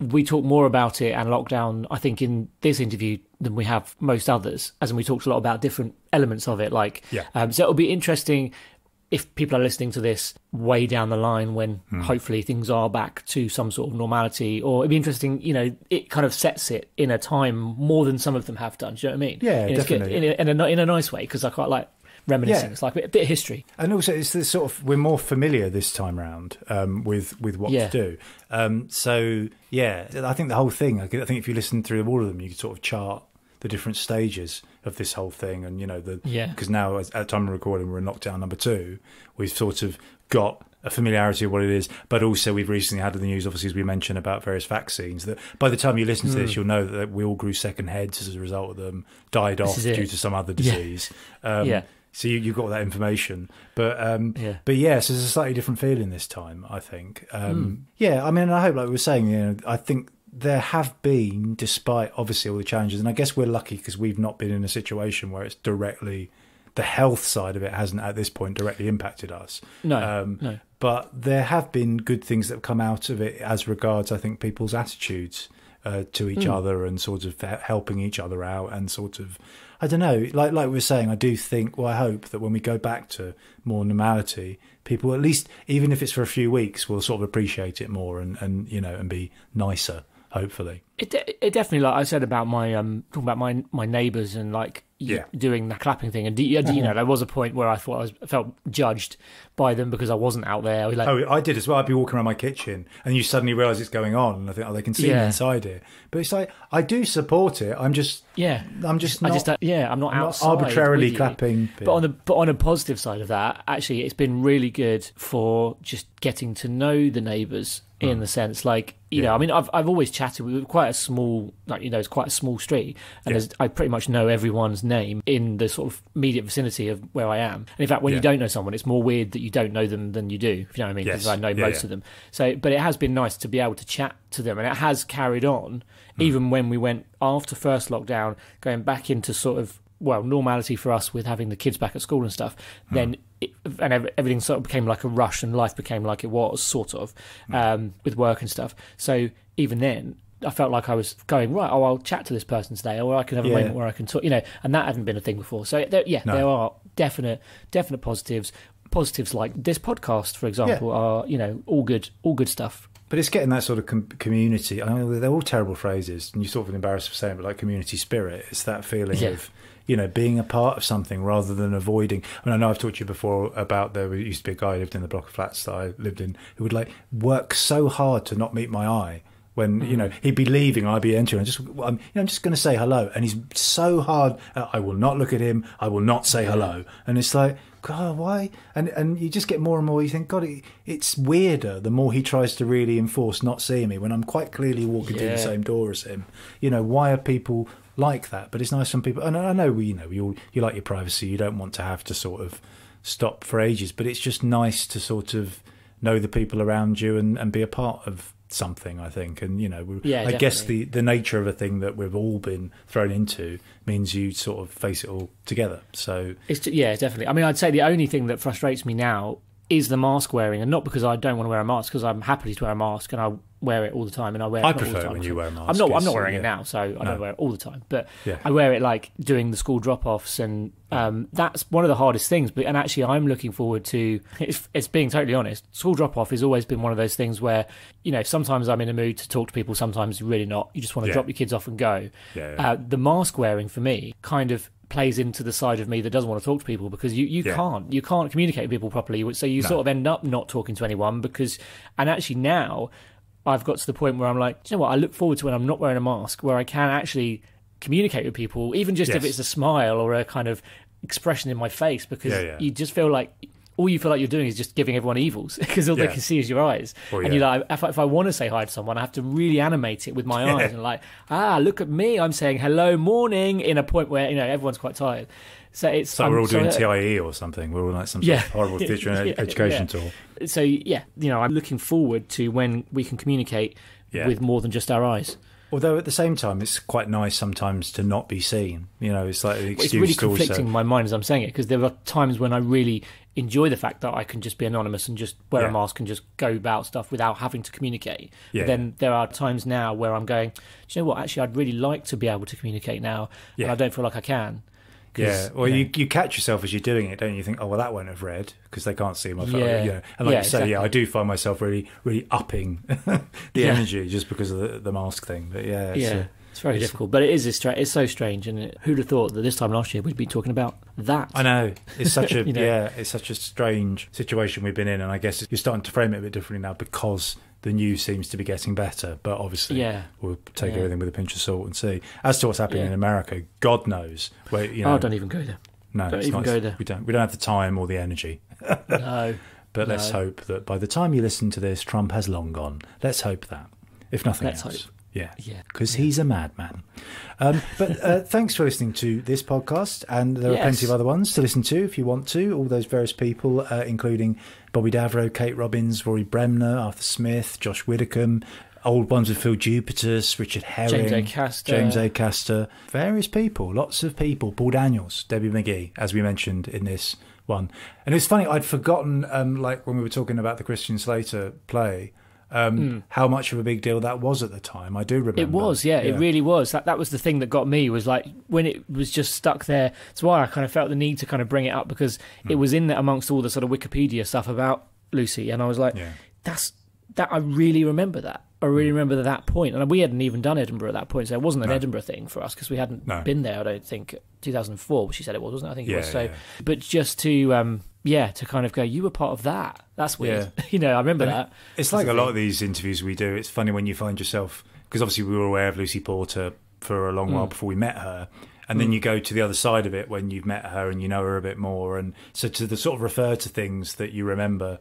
We talk more about it and lockdown, I think, in this interview than we have most others, as in we talked a lot about different elements of it. So it'll be interesting if people are listening to this way down the line when hopefully things are back to some sort of normality, or it'd be interesting, it kind of sets it in a time more than some of them have done. Do you know what I mean?
Yeah, definitely.
In a nice way, because I quite like reminiscing. It's like a bit of history,
and also it's this sort of, we're more familiar this time round with what to do. I think the whole thing, I think if you listen through all of them, you could sort of chart the different stages of this whole thing, and because now at the time of recording we're in lockdown number 2, we've sort of got a familiarity of what it is, but also we've recently had in the news, obviously, as we mentioned, about various vaccines that by the time you listen to this, you'll know that we all grew second heads as a result of them, died off due to some other disease. So you've got that information, but so there's a slightly different feeling this time, I think. I hope, like we were saying, I think there have been, despite obviously all the challenges, and I guess we're lucky because we've not been in a situation where it's directly, the health side of it hasn't at this point directly impacted us.
No.
But there have been good things that have come out of it as regards, I think, people's attitudes to each other and sort of helping each other out and sort of, I don't know, like we were saying, I do think, I hope that when we go back to more normality, people, at least, even if it's for a few weeks, will sort of appreciate it more and be nicer, hopefully.
It definitely, like I said about my talking about my neighbours and doing that clapping thing, and there was a point where I felt judged by them because I wasn't out there.
I did as well. I'd be walking around my kitchen and you suddenly realise it's going on, and I think, they can see me inside here. But it's like, I do support it. I'm not outside arbitrarily clapping.
But on a positive side of that, actually, it's been really good for just getting to know the neighbours. In the sense, I've always chatted with quite a small, it's quite a small street, and I pretty much know everyone's name in the sort of immediate vicinity of where I am. And in fact, when you don't know someone, it's more weird that you don't know them than you do, if you know what I mean, because I know most of them. So, but it has been nice to be able to chat to them, and it has carried on, even when we went after first lockdown, going back into sort of, normality for us with having the kids back at school and stuff, then everything sort of became like a rush, and life became like it was, sort of, with work and stuff. So even then, I felt like I was going, right, I'll chat to this person today, or I can have a moment where I can talk, and that hadn't been a thing before. So, there are definite positives. Positives like this podcast, for example, are, all good stuff.
But it's getting that sort of community. I mean, they're all terrible phrases, and you're sort of embarrassed for saying, but like community spirit. It's that feeling of, being a part of something rather than avoiding. I mean, I know I've talked to you before about there used to be a guy who lived in the block of flats that I lived in who would work so hard to not meet my eye. When, he'd be leaving, I'd be entering. I'm just going to say hello. And he's so hard. I will not look at him. I will not say hello. And it's like, God, why? And you just get more and more. You think, God, it's weirder the more he tries to really enforce not seeing me when I'm quite clearly walking through the same door as him. Why are people like that? But it's nice when people. And I know you like your privacy. You don't want to have to sort of stop for ages. But it's just nice to sort of know the people around you and be a part of something, I think. And,
Yeah,
I guess the nature of a thing that we've all been thrown into means you sort of face it all together. So
yeah, definitely. I mean, I'd say the only thing that frustrates me now is the mask wearing, and not because I don't want to wear a mask, because I'm happy to wear a mask and I wear it all the time, and I wear it
I
all the
prefer
time.
it when you wear a mask.
I'm not wearing it now, so I don't wear it all the time, but
Yeah.
I wear it like doing the school drop-offs, and that's one of the hardest things. But and actually I'm looking forward to, it's being totally honest, school drop-off has always been one of those things where, sometimes I'm in a mood to talk to people, sometimes you're really not, you just want to drop your kids off and go. The mask wearing for me kind of plays into the side of me that doesn't want to talk to people, because you can't communicate with people properly, so you sort of end up not talking to anyone. And actually now I've got to the point where I'm like, you know what, I look forward to when I'm not wearing a mask, where I can actually communicate with people, even just if it's a smile or a kind of expression in my face, because you just feel like all you feel like you're doing is just giving everyone evils, because all they can see is your eyes. And you're like, if I want to say hi to someone, I have to really animate it with my eyes, and like, look at me, I'm saying hello, morning, in a point where everyone's quite tired. So we're all doing
TIE or something. We're all like some sort of horrible theatre and education tool.
So I'm looking forward to when we can communicate with more than just our eyes.
Although at the same time, it's quite nice sometimes to not be seen. It's like the excuse.
It's really conflicting in my mind as I'm saying it, because there are times when I really enjoy the fact that I can just be anonymous and just wear a mask and just go about stuff without having to communicate. But then there are times now where I'm going, do you know what? Actually, I'd really like to be able to communicate now, and I don't feel like I can.
Yeah, well, you catch yourself as you're doing it, don't you? You think, oh, well, that won't have read because they can't see my photo. And like you say,
exactly.
I do find myself really, really upping the energy just because of the mask thing. But
it's very difficult. But it's so strange, and who'd have thought that this time last year we'd be talking about that?
I know, it's such a it's such a strange situation we've been in, and I guess you're starting to frame it a bit differently now because the news seems to be getting better, but obviously we'll take everything with a pinch of salt and see. As to what's happening in America, God knows. Where,
don't even go there.
No,
don't even go there.
We don't have the time or the energy.
No.
But let's hope that by the time you listen to this, Trump has long gone. Let's hope that, if nothing else.
Hope.
Yeah, because he's a madman. But thanks for listening to this podcast, and there are plenty of other ones to listen to if you want to. All those various people, including Bobby Davro, Kate Robbins, Rory Bremner, Arthur Smith, Josh Widdicombe, old ones with Phil Jupitus, Richard Herring, James A. Caster, various people, lots of people, Paul Daniels, Debbie McGee, as we mentioned in this one. And it's funny, I'd forgotten, like when we were talking about the Christian Slater play, how much of a big deal that was at the time. I do remember.
It was, it really was. That was the thing that got me, was like when it was just stuck there. That's why I kind of felt the need to kind of bring it up, because it was in there amongst all the sort of Wikipedia stuff about Lucy, and I was like, I really remember that. I really remember that point. And we hadn't even done Edinburgh at that point, so it wasn't an Edinburgh thing for us, because we hadn't been there, I don't think. 2004, she said it was, wasn't it? I think it was. So, but just to to kind of go, you were part of that. That's weird. I remember that.
It's like a lot of these interviews we do. It's funny when you find yourself, because obviously we were aware of Lucy Porter for a long while before we met her. And then you go to the other side of it when you've met her and you know her a bit more. And so to sort of refer to things that you remember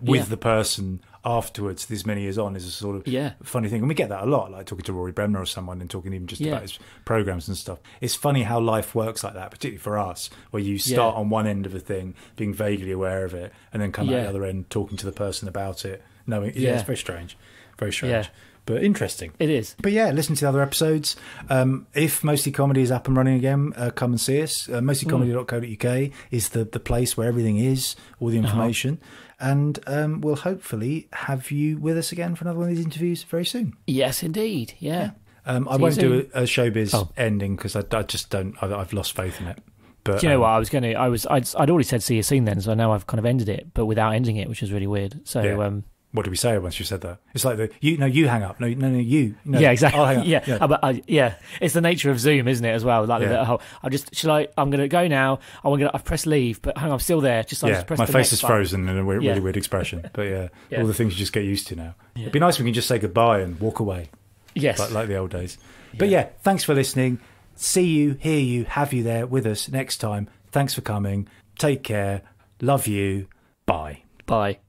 with the person afterwards, this many years on, is a sort of funny thing. And we get that a lot, like talking to Rory Bremner or someone and talking even just about his programmes and stuff. It's funny how life works like that, particularly for us, where you start on one end of a thing, being vaguely aware of it, and then come out the other end talking to the person about it, knowing, it's very strange. Very strange.
Yeah.
But interesting.
It is.
But listen to the other episodes. If Mostly Comedy is up and running again, come and see us. Mostlycomedy.co.uk is the place where everything is, all the information. And we'll hopefully have you with us again for another one of these interviews very soon.
Yes, indeed. Yeah.
I won't do a showbiz ending, because I just don't. I've lost faith in it. But,
do you know what? I'd already said see you soon then, so now I've kind of ended it, but without ending it, which is really weird. So
what did we say once you said that? It's like you hang up. No, you. No,
yeah, exactly.
I'll hang up.
It's the nature of Zoom, isn't it? As well, like I'm going to go now. I've pressed leave, but hang on, I'm still there.
My face is frozen in a really weird expression. But all the things you just get used to now. Yeah. It'd be nice if we can just say goodbye and walk away.
Yes,
like the old days. But thanks for listening. See you, hear you, have you there with us next time. Thanks for coming. Take care. Love you. Bye.
Bye.